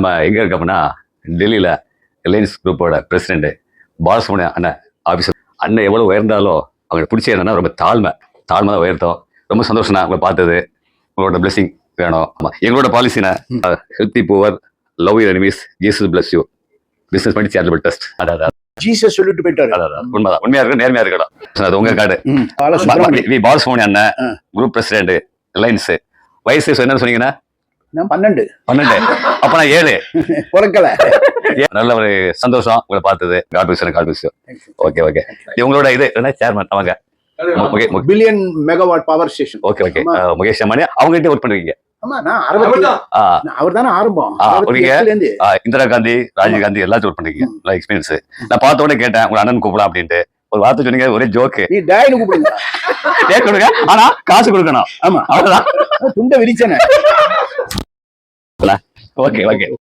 நம்ம எங்க இருக்க அப்படின்னா டெல்லியில ரிலையன்ஸ் குரூப்போட பிரசிடென்ட் பாலசுப்ரமணியம் அண்ணன் ஆஃபீஸர். அண்ணன் எவ்வளவு உயர்ந்தாலும் அவங்க பிடிச்ச என்னன்னா ரொம்ப தாழ்மை தான் உயர்த்தோம். ரொம்ப சந்தோஷம் உங்களை பார்த்தது. உங்களோட பிளெஸிங் வேணும். ஆமா, எங்களோட பாலிசினா healthy poor, love your enemies, Jesus bless you, business பண்ணி சேரிட்டபிள் ட்ரஸ்ட். அதான் ஜீசஸ் சொல்லிட்டு போயிட்டாரு. உண்மைதான், உண்மையா இருக்கு, நேர்மையா இருக்கணும். அது உங்க கார்டு. பாலசுப்ரமணியம் அண்ணன் குரூப் பிரசிடென்ட் ரிலையன்ஸ். வயசு என்ன சொன்னீங்கன்னா 12. அப்ப நான் 7 பிறக்கல. நல்ல ஒரு சந்தோஷம் உங்களை பார்த்தது. God plus. ஓகே உங்களோட இது என்ன சேர்மன் அவங்க billion megawatt power station. Okay Mukesh Ambani அவங்க கிட்ட ஒர்க் பண்ணுவீங்க. ஆமா, நான் அவர் தானே ஆரம்பம். இந்திரா காந்தி, ராஜீவ் காந்தி எல்லாத்தையும் ஒர்க் பண்றீங்க. நல்ல எக்ஸ்பீரியன்ஸ். நான் பார்த்த உடனே கேட்டேன் உங்க அண்ணன் கூப்பிடலாம் அப்படின்ட்டு. ஒரு வார்த்தை சொன்னீங்க, ஒரே ஜோக்கு. நீ டாய்னு கூப்பிடுங்க. கொடுங்க, ஆனா காசு கொடுக்கணும். ஆமா, அவ்வளவுதான். துண்டை விரிச்சேனே. ஓகே